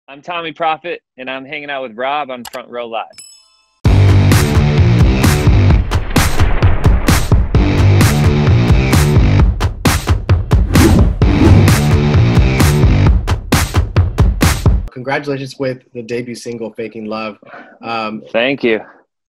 I'm Tommee Profitt, and I'm hanging out with Rob on Front Row Live. Congratulations with the debut single, Faking Love. Thank you.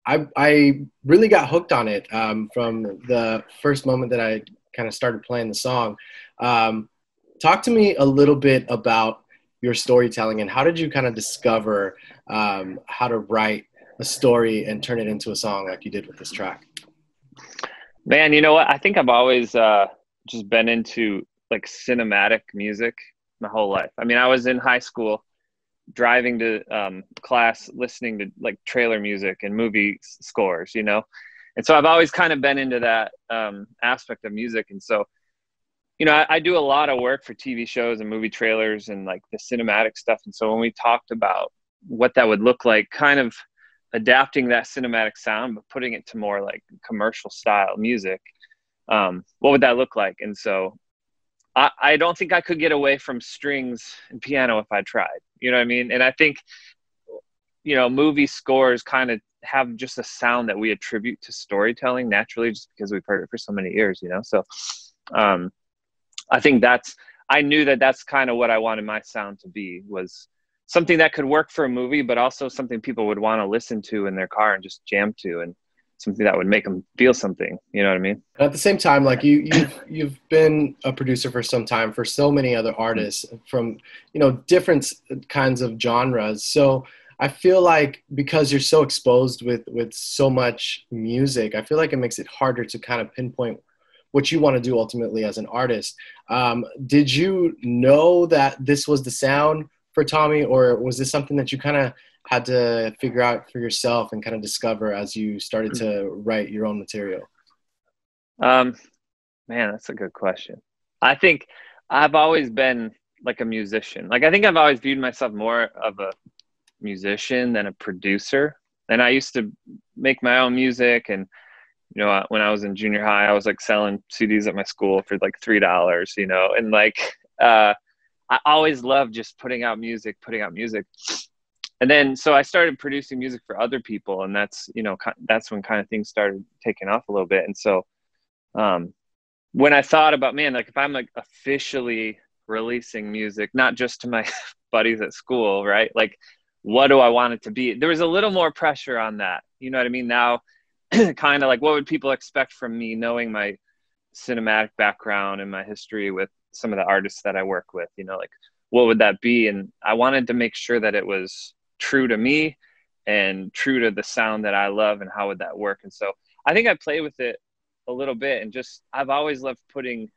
I really got hooked on it from the first moment that I kind of started playing the song. Talk to me a little bit about your storytelling and how did you kind of discover how to write a story and turn it into a song like you did with this track? Man, you know what? I think I've always just been into like cinematic music my whole life. I mean, I was in high school driving to class, listening to like trailer music and movie scores, you know? And so I've always kind of been into that aspect of music. And so, you know, I do a lot of work for TV shows and movie trailers and like the cinematic stuff. And so when we talked about what that would look like, kind of adapting that cinematic sound, but putting it to more like commercial style music, what would that look like? And so I don't think I could get away from strings and piano if I tried, you know what I mean? And I think, you know, movie scores kind of have just a sound that we attribute to storytelling naturally, just because we've heard it for so many years, you know? So, I think I knew that that's kind of what I wanted my sound to be, was something that could work for a movie, but also something people would want to listen to in their car and just jam to, and something that would make them feel something. You know what I mean? At the same time, like you've been a producer for some time for so many other artists from, you know, different kinds of genres. So I feel like because you're so exposed with so much music, I feel like it makes it harder to kind of pinpoint what you want to do ultimately as an artist. Did you know that this was the sound for Tommee, or was this something that you kind of had to figure out for yourself and kind of discover as you started to write your own material? Man, that's a good question. I think I've always been like a musician. Like, I think I've always viewed myself more of a musician than a producer. And I used to make my own music, and you know, when I was in junior high, I was like selling CDs at my school for like $3, you know, and like, I always loved just putting out music. And then, so I started producing music for other people, and that's, you know, that's when kind of things started taking off a little bit. And so, when I thought about, man, like if I'm like officially releasing music, not just to my buddies at school, right? Like, what do I want it to be? There was a little more pressure on that. You know what I mean? Now, kind of like, what would people expect from me, knowing my cinematic background and my history with some of the artists that I work with, you know, like what would that be? And I wanted to make sure that it was true to me and true to the sound that I love, and how would that work? And so I think I play with it a little bit, and just, I've always loved putting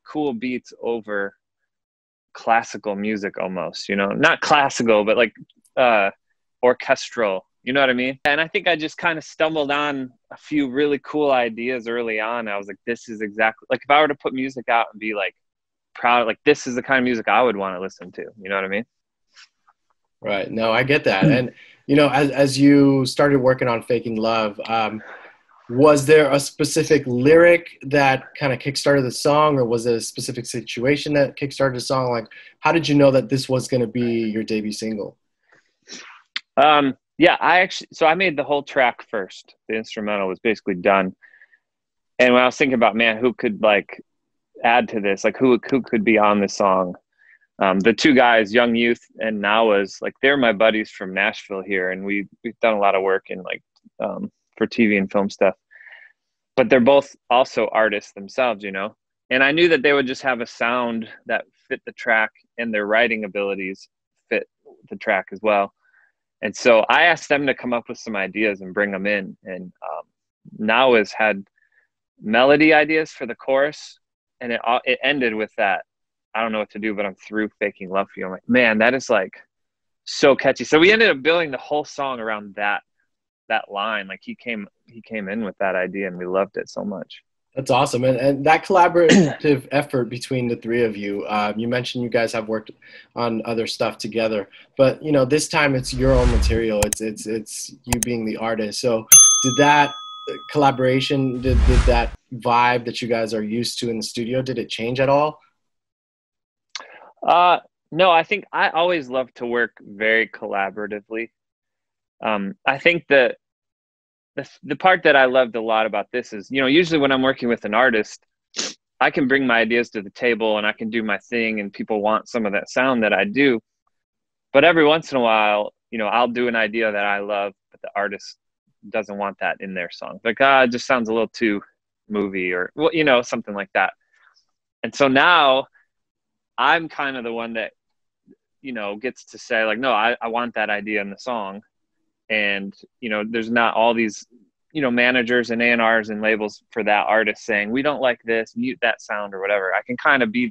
cool beats over classical music almost, you know, not classical, but like orchestral. You know what I mean? And I think I just kind of stumbled on a few really cool ideas early on. I was like, this is exactly, like if I were to put music out and be like proud, like this is the kind of music I would want to listen to. You know what I mean? Right. No, I get that. And, you know, as you started working on Faking Love, was there a specific lyric that kind of kickstarted the song, or was it a specific situation that kickstarted the song? Like, how did you know that this was going to be your debut single? Yeah, I made the whole track first. The instrumental was basically done. And when I was thinking about, man, who could like add to this? Like who could be on this song? The two guys, Young Youth and Nawas, like they're my buddies from Nashville here. And we've done a lot of work in like, for TV and film stuff, but they're both also artists themselves, you know? And I knew that they would just have a sound that fit the track, and their writing abilities fit the track as well. And so I asked them to come up with some ideas and bring them in. And Nawas had melody ideas for the chorus, and it ended with that, I don't know what to do, but I'm through faking love for you. I'm like, man, that is like so catchy. So we ended up building the whole song around that line. Like he came in with that idea, and we loved it so much. That's awesome. And that collaborative effort between the three of you, you mentioned you guys have worked on other stuff together, but you know, this time it's your own material. It's you being the artist. So did that collaboration, did that vibe that you guys are used to in the studio, did it change at all? No, I think I always love to work very collaboratively. I think that the part that I loved a lot about this is, usually when I'm working with an artist, I can bring my ideas to the table and I can do my thing and people want some of that sound that I do. But every once in a while, I'll do an idea that I love, but the artist doesn't want that in their song. Like, it just sounds a little too movie or, well, something like that. And so now I'm kind of the one that, gets to say like, no, I want that idea in the song. And, there's not all these, managers and A&Rs and labels for that artist saying, we don't like this, mute that sound or whatever. I can kind of be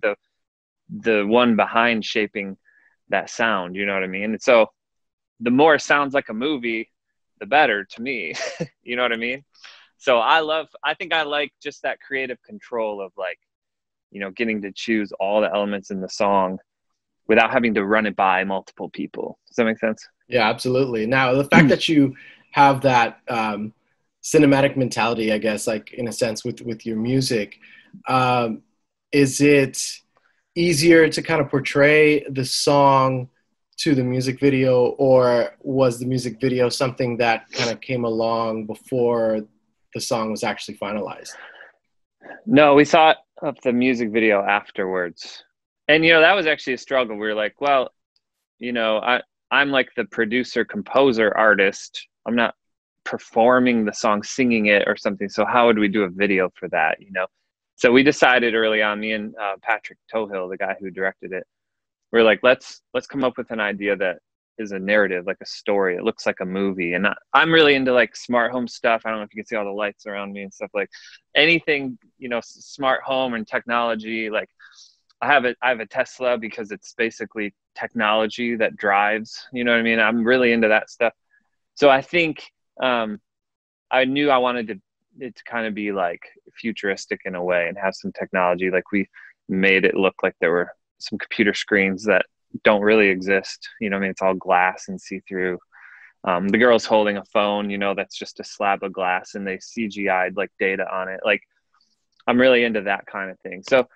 the one behind shaping that sound, you know what I mean? And so the more it sounds like a movie, the better to me, you know what I mean? So I think I like just that creative control of like, getting to choose all the elements in the song without having to run it by multiple people. Does that make sense? Yeah, absolutely. Now, the fact that you have that cinematic mentality, I guess, like in a sense with your music, is it easier to kind of portray the song to the music video, or was the music video something that kind of came along before the song was actually finalized? No, we thought of the music video afterwards. And, that was actually a struggle. We were like, well, I'm like the producer, composer, artist. I'm not performing the song, singing it or something. So how would we do a video for that, So we decided early on, me and Patrick Tohill, the guy who directed it, we are like, let's come up with an idea that is a narrative, like a story. It looks like a movie. And I'm really into like smart home stuff. I don't know if you can see all the lights around me and stuff, like anything, smart home and technology. Like I have a Tesla because it's basically technology that drives, you know what I mean? I'm really into that stuff. So I think I knew I wanted it to kind of be like futuristic in a way and have some technology. Like we made it look like there were some computer screens that don't really exist. You know what I mean? It's all glass and see-through. The girl's holding a phone, that's just a slab of glass and they CGI'd like data on it. Like I'm really into that kind of thing. So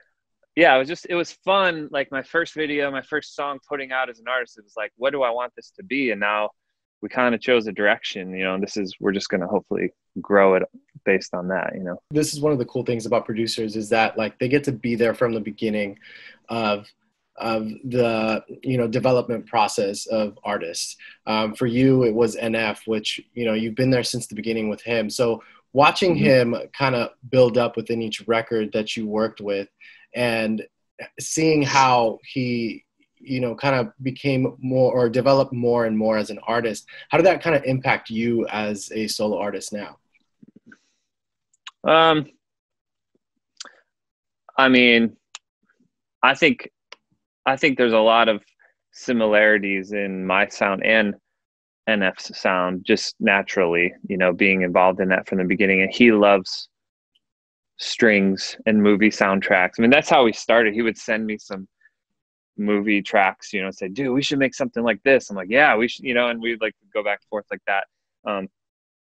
yeah, it was fun. Like my first video, my first song putting out as an artist, it was like, what do I want this to be? And now we kind of chose a direction, we're just going to hopefully grow it based on that, This is one of the cool things about producers is that like they get to be there from the beginning of the, development process of artists. For you, it was NF, which, you've been there since the beginning with him. So watching him kind of build up within each record that you worked with and seeing how he, kind of became more or developed more and more as an artist, how did that kind of impact you as a solo artist now? I mean, I think there's a lot of similarities in my sound and NF's sound, just naturally, being involved in that from the beginning. And he loves strings and movie soundtracks. I mean, that's how we started. He would send me some movie tracks, say, dude, we should make something like this. I'm like, yeah, we should, and we'd like go back and forth like that.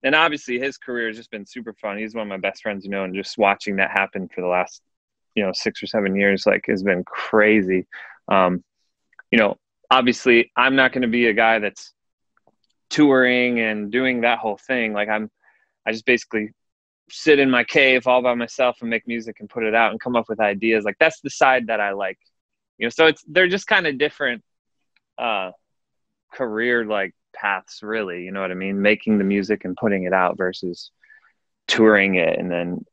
And obviously his career has just been super fun. He's one of my best friends, and just watching that happen for the last, 6 or 7 years, like has been crazy. Obviously I'm not going to be a guy that's touring and doing that whole thing. Like I just basically sit in my cave all by myself and make music and put it out and come up with ideas. Like that's the side that I like, so they're just kind of different, career like paths, really, you know what I mean? Making the music and putting it out versus touring it and then,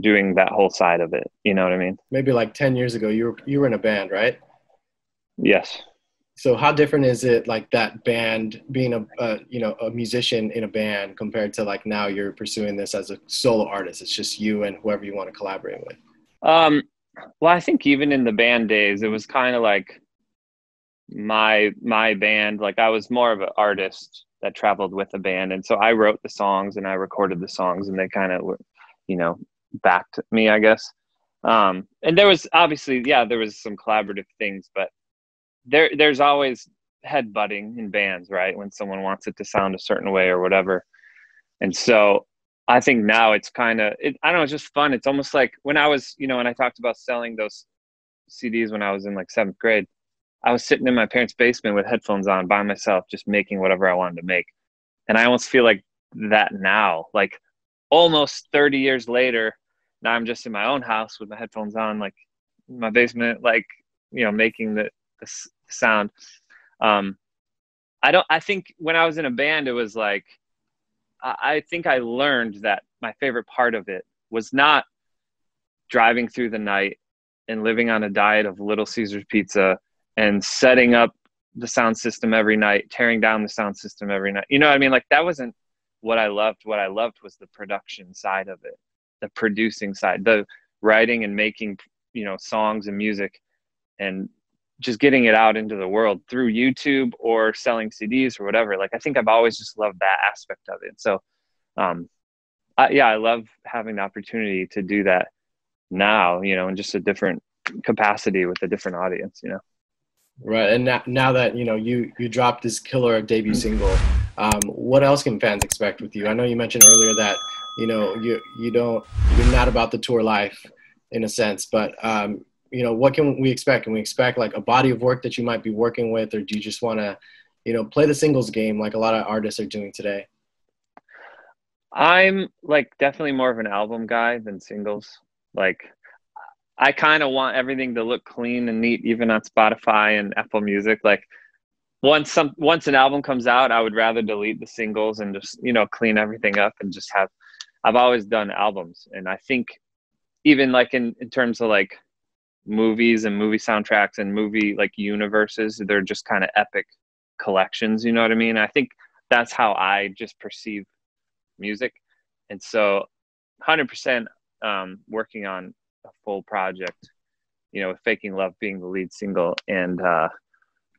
doing that whole side of it. You know what I mean? Maybe like 10 years ago, you were in a band, right? Yes. So how different is it like that band being a musician in a band compared to like now you're pursuing this as a solo artist? It's just you and whoever you want to collaborate with. Well, I think even in the band days, it was kind of like my band. Like I was more of an artist that traveled with a band. And so I wrote the songs and I recorded the songs and they kind of were, backed me, I guess. And there was obviously, there was some collaborative things, but there's always headbutting in bands, right? When someone wants it to sound a certain way or whatever. And so I think now it's kind of, I don't know, it's just fun. It's almost like when I was, when I talked about selling those CDs when I was in like 7th grade, I was sitting in my parents' basement with headphones on by myself, just making whatever I wanted to make. And I almost feel like that now, like almost 30 years later, now I'm just in my own house with my headphones on, like in my basement, like, you know, making the sound. I think when I was in a band, it was like, I think I learned that my favorite part of it was not driving through the night and living on a diet of Little Caesars pizza and setting up the sound system every night, tearing down the sound system every night. You know what I mean? Like that wasn't what I loved. What I loved was the production side of it, the producing side, the writing and making, you know, songs and music and just getting it out into the world through YouTube or selling CDs or whatever. Like, I think I've always just loved that aspect of it. So, I love having the opportunity to do that now, you know, in just a different capacity with a different audience, you know? Right. And now that, you know, you dropped this killer debut single, what else can fans expect with you? I know you mentioned earlier that, you know, you're not about the tour life in a sense, but, you know, what can we expect? Can we expect like a body of work that you might be working with, or do you just want to, you know, play the singles game like a lot of artists are doing today? I'm like definitely more of an album guy than singles. Like, I kind of want everything to look clean and neat, even on Spotify and Apple Music. Like once an album comes out, I would rather delete the singles and just, you know, clean everything up and just have, I've always done albums. And I think even like in terms of like movies and movie soundtracks and movie like universes, they're just kind of epic collections. You know what I mean? I think that's how I just perceive music. And so 100% working on a full project, you know, with Faking Love being the lead single. And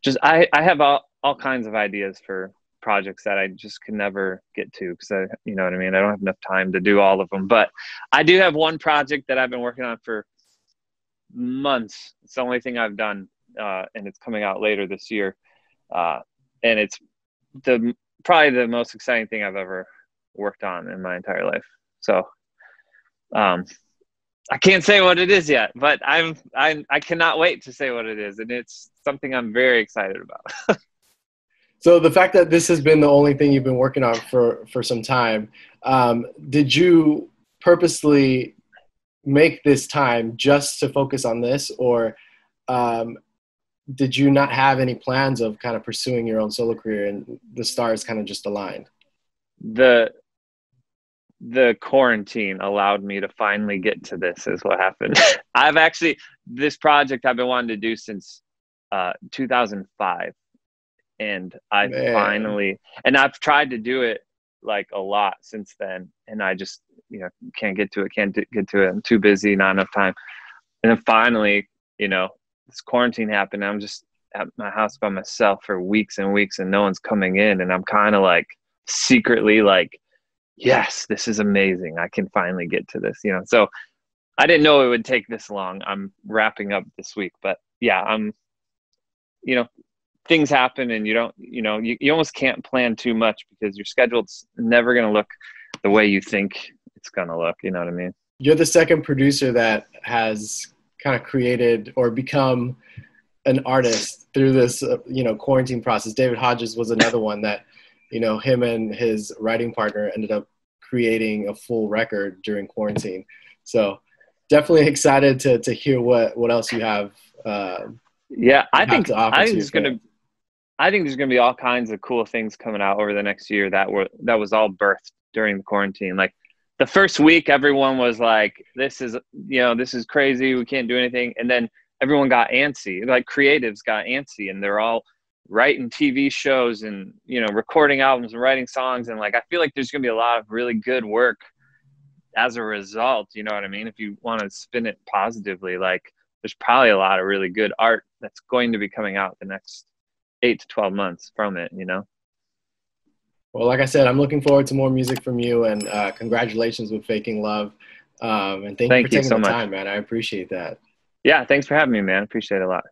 just I have all kinds of ideas for projects that I just could never get to because you know what I mean? I don't have enough time to do all of them. But I do have one project that I've been working on for months. It's the only thing I've done, and it's coming out later this year. And it's probably the most exciting thing I've ever worked on in my entire life. So I can't say what it is yet, but I cannot wait to say what it is, and it's something I'm very excited about. So the fact that this has been the only thing you've been working on for some time, did you purposely make this time just to focus on this, or did you not have any plans of kind of pursuing your own solo career and the stars kind of just aligned? The quarantine allowed me to finally get to this is what happened. This project I've been wanting to do since 2005. And I've I've tried to do it like a lot since then. And I just, you know, can't get to it. I'm too busy, not enough time. And then finally, you know, this quarantine happened. I'm just at my house by myself for weeks and weeks and no one's coming in. And I'm kind of like secretly like, yes, this is amazing. I can finally get to this, you know? So I didn't know it would take this long. I'm wrapping up this week, but yeah, you know, things happen and you don't, you know, you almost can't plan too much because your schedule's never going to look the way you think it's going to look. You know what I mean? You're the second producer that has kind of created or become an artist through this, you know, quarantine process. David Hodges was another one that, you know, him and his writing partner ended up creating a full record during quarantine. So definitely excited to hear what else you have. I think there's going to be all kinds of cool things coming out over the next year that was all birthed during the quarantine. Like the first week, everyone was like, this is crazy. We can't do anything. And then everyone got antsy, like creatives got antsy, and they're all writing TV shows and, you know, recording albums and writing songs. And like, I feel like there's going to be a lot of really good work as a result. You know what I mean? If you want to spin it positively, like there's probably a lot of really good art that's going to be coming out the next 8 to 12 months from it, you know? Well, like I said, I'm looking forward to more music from you, and congratulations with Faking Love. And thank you for taking the time, man. I appreciate that. Yeah. Thanks for having me, man. Appreciate it a lot.